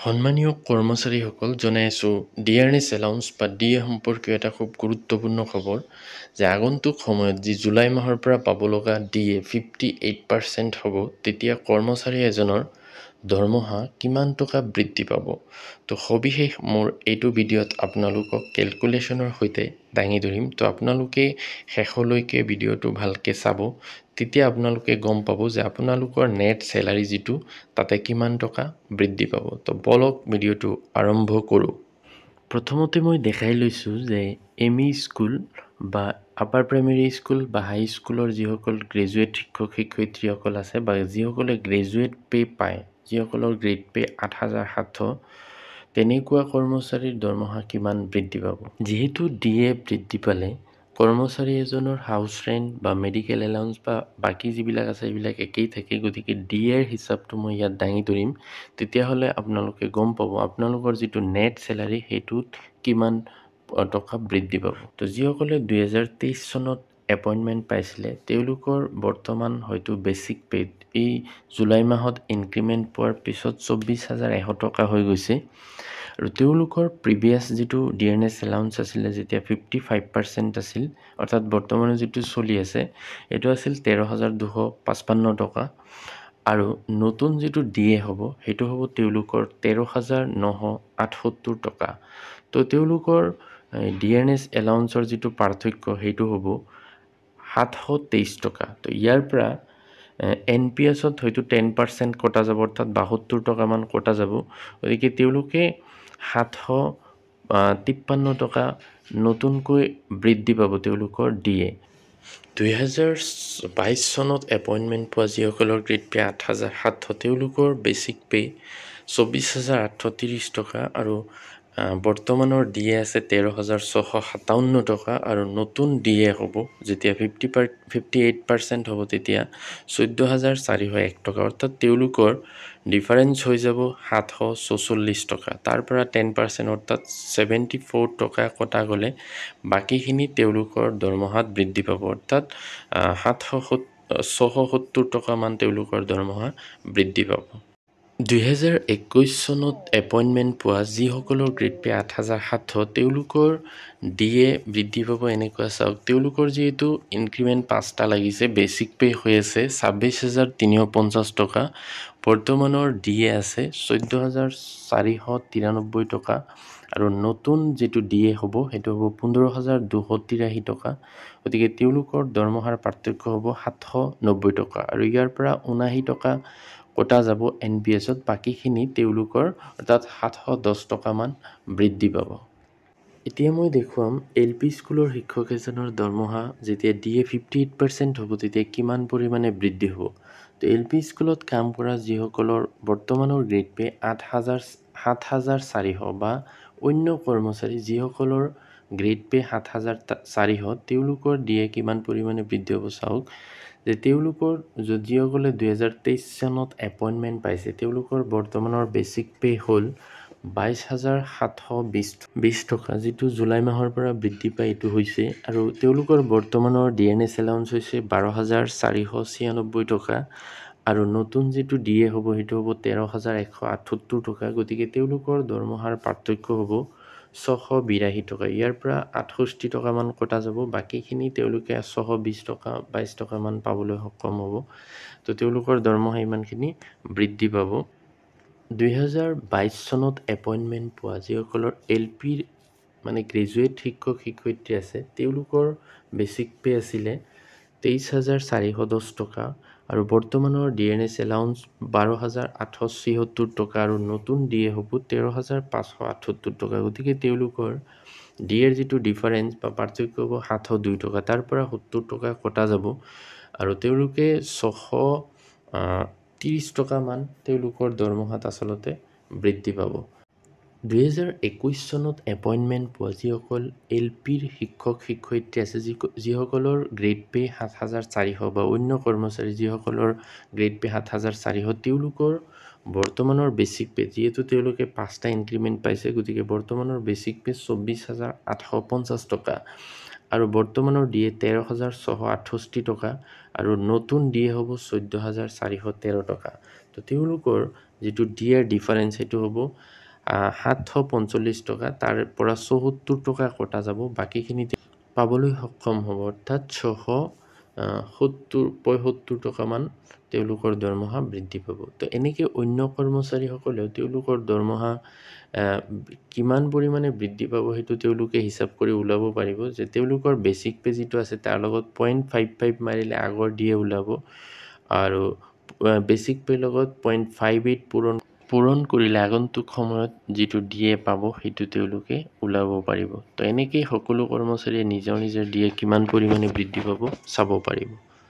সন্মানীয় কৰ্মচাৰীসকল, জনাই আছোঁ ডিআৰএছ এলাউন্স বা ডিএ সম্পৰ্কীয় এটা খুব গুৰুত্বপূৰ্ণ খবৰ যে আগন্তুক সময়ত যি জুলাই মাহৰ পৰা পাব লগা ডিএ 58% হ'ব, তেতিয়া কৰ্মচাৰী এজনৰ দৰমহা কিমান টকা বৃদ্ধি পাব। তো সবিশেষ মোৰ এইটো ভিডিঅ'ত আপোনালোকক কেলকুলেশ্যনৰ সৈতে দাঙি ধৰিম। তো আপোনালোকে শেষলৈকে ভিডিঅ'টো ভালকৈ চাব, তেতিয়া আপোনালোকে গম পাব যে আপোনালোকৰ নেট চেলাৰী যিটো তাতে কিমান টকা বৃদ্ধি পাব। তো বলক ভিডিঅ'টো আৰম্ভ কৰোঁ। প্ৰথমতে মই দেখাই লৈছোঁ যে এমই স্কুল বা আপাৰ প্ৰাইমেৰী স্কুল বা হাই স্কুলৰ যিসকল গ্ৰেজুৱেট শিক্ষক শিক্ষয়িত্ৰীসকল আছে বা যিসকলে গ্ৰেজুৱেট পে' পায়, যিসকলৰ গ্ৰেড পে' 8,700, তেনেকুৱা কৰ্মচাৰীৰ দৰমহা কিমান বৃদ্ধি পাব। যিহেতু ডিএ বৃদ্ধি পালে কৰ্মচাৰী এজনৰ হাউচ ৰেণ্ট বা মেডিকেল এলাউন্স বা বাকী যিবিলাক আছে সেইবিলাক একেই থাকে, গতিকে ডিএৰ হিচাপটো মই ইয়াত দাঙি ধৰিম। তেতিয়াহ'লে আপোনালোকে গম পাব আপোনালোকৰ যিটো নেট চেলাৰী সেইটোত কিমান টকা বৃদ্ধি পাব। তো যিসকলে 2023 চনত এপইণ্টমেণ্ট পাইছিলে তেওঁলোকৰ বৰ্তমান হয়তো বেচিক পে'ত এই জুলাই মাহত ইনক্ৰিমেণ্ট পোৱাৰ পিছত 24,100 টকা হৈ গৈছে। আৰু তেওঁলোকৰ প্ৰিভিয়াছ যিটো ডিআৰএছ এলাউন্স আছিলে, যেতিয়া 55% আছিল, অৰ্থাৎ বৰ্তমানে যিটো চলি আছে এইটো আছিল 13,255 টকা। আৰু নতুন যিটো ডিএ হ'ব সেইটো হ'ব তেওঁলোকৰ 13,978 টকা। তো তেওঁলোকৰ ডিআৰএছ এলাউন্সৰ যিটো পাৰ্থক্য সেইটো হ'ব 723 টকা। তো ইয়াৰ পৰা NPS-ত হয়তো 10% কটা যাব, অৰ্থাৎ 72 টকামান কটা যাব। গতিকে তেওঁলোকে 753 টকা নতুনকৈ বৃদ্ধি পাব তেওঁলোকৰ ডিএ। 2022 চনত এপইণ্টমেণ্ট পোৱা যিসকলৰ গ্ৰেড পে' 8,700, তেওঁলোকৰ বেচিক পে' 24,830 টকা আৰু বৰ্তমানৰ ডিএ আছে 13,657 টকা। আৰু নতুন ডিএ হ'ব যেতিয়া 58% হ'ব তেতিয়া 14,401 টকা, অৰ্থাৎ তেওঁলোকৰ ডিফাৰেঞ্চ হৈ যাব 744 টকা। তাৰ পৰা 10% অৰ্থাৎ 74 টকা কটা গ'লে বাকীখিনি তেওঁলোকৰ দৰমহাত বৃদ্ধি পাব, অৰ্থাৎ 776 টকামান তেওঁলোকৰ দৰমহা বৃদ্ধি পাব। 2021 চনত এপইণ্টমেণ্ট পোৱা যিসকলৰ গ্ৰেড পে' 8,700, তেওঁলোকৰ ডিএ বৃদ্ধি পাব এনেকুৱা। চাওক, তেওঁলোকৰ যিহেতু ইনক্ৰিমেণ্ট 5টা লাগিছে, বেচিক পে' হৈ আছে 26,350 টকা, বৰ্তমানৰ ডিএ আছে 14,493 টকা। আৰু নতুন যিটো ডিএ হ'ব সেইটো হ'ব 15,283 টকা। গতিকে তেওঁলোকৰ দৰমহাৰ পাৰ্থক্য হ'ব 790 টকা। আৰু ইয়াৰ পৰা 79 টকা কটা যাব NPS-ত, বাকীখিনি তেওঁলোকৰ অৰ্থাৎ 710 টকামান বৃদ্ধি পাব। এতিয়া মই দেখুৱাম LP স্কুলৰ শিক্ষক এজনৰ দৰমহা যেতিয়া ডিএ 58% হ'ব তেতিয়া কিমান পৰিমাণে বৃদ্ধি হ'ব। তো LP স্কুলত কাম কৰা যিসকলৰ বৰ্তমানৰ গ্ৰেড পে' 7,400 বা অন্য কৰ্মচাৰী যিসকলৰ গ্ৰেড পে' 7,400, তেওঁলোকৰ ডিএ কিমান পৰিমাণে বৃদ্ধি হ'ব। চাওক যে তেওঁলোকৰ যিসকলে 2023 চনত এপইণ্টমেণ্ট পাইছে তেওঁলোকৰ বৰ্তমানৰ বেচিক পে' হ'ল 22,720 টকা, যিটো জুলাই মাহৰ পৰা বৃদ্ধি পাই এইটো হৈছে। আৰু তেওঁলোকৰ বৰ্তমানৰ ডিএনএছ এলাউন্স হৈছে 12,496 টকা। আৰু নতুন যিটো ডিএ হ'ব সেইটো হ'ব 13,178 টকা। গতিকে তেওঁলোকৰ দৰমহাৰ পাৰ্থক্য হ'ব 682 টকা। ইয়াৰ পৰা 68 টকামান কটা যাব, বাকীখিনি তেওঁলোকে 620 টকা 22 টকামান পাবলৈ সক্ষম হ'ব। তো তেওঁলোকৰ দৰমহা ইমানখিনি বৃদ্ধি পাব। 2022 চনত এপইণ্টমেণ্ট পোৱা যিসকলৰ LPৰ মানে গ্ৰেজুৱেট শিক্ষক শিক্ষয়িত্ৰী আছে, তেওঁলোকৰ বেচিক পে' আছিলে 23,410 টকা। আৰু বৰ্তমানৰ ডিএনএছ এলাউন্স 12,876 টকা আৰু নতুন ডিএ হ'ব 13,578 টকা। গতিকে তেওঁলোকৰ ডিএৰ যিটো ডিফাৰেঞ্চ বা পাৰ্থক্য হ'ব 702 টকা, তাৰ পৰা 70 টকা কটা যাব আৰু তেওঁলোকে 630 টকামান তেওঁলোকৰ দৰমহাত আচলতে বৃদ্ধি পাব। 2021 চনত এপইণ্টমেণ্ট পোৱা যিসকল LPৰ শিক্ষক শিক্ষয়িত্ৰী আছে, যিসকলৰ গ্ৰেড পে' 7,400 বা অন্য কৰ্মচাৰী যিসকলৰ গ্ৰেড পে' 7,400, তেওঁলোকৰ বৰ্তমানৰ বেচিক পে', যিহেতু তেওঁলোকে 5টা ইনক্ৰিমেণ্ট পাইছে, গতিকে বৰ্তমানৰ বেচিক পে' 24,850 টকা আৰু বৰ্তমানৰ ডিএ 13,668 টকা। আৰু নতুন DA হ'ব 14,413 টকা। তো তেওঁলোকৰ যিটো DAৰ ডিফাৰেঞ্চ সেইটো হ'ব 745 টকা, তাৰ পৰা 74 টকা কটা যাব, বাকীখিনি পাবলৈ সক্ষম হ'ব, অৰ্থাৎ 675 টকামান তেওঁলোকৰ দৰমহা বৃদ্ধি পাব। তো এনেকৈ অন্য কৰ্মচাৰীসকলেও তেওঁলোকৰ দৰমহা কিমান পৰিমাণে বৃদ্ধি পাব সেইটো তেওঁলোকে হিচাপ কৰি ওলাব পাৰিব, যে তেওঁলোকৰ বেচিক পে যিটো আছে তাৰ লগত 0.55 মাৰিলে আগৰ DA ওলাব, আৰু বেচিক পে লগত 0.58 পূৰণ কৰিলে আগন্তুক সময়ত যিটো DA পাব সেইটো তেওঁলোকে ওলাব পাৰিব। তো এনেকেই সকলো কৰ্মচাৰীয়ে নিজৰ DA কিমান পৰিমাণে বৃদ্ধি পাব চাব পাৰিব।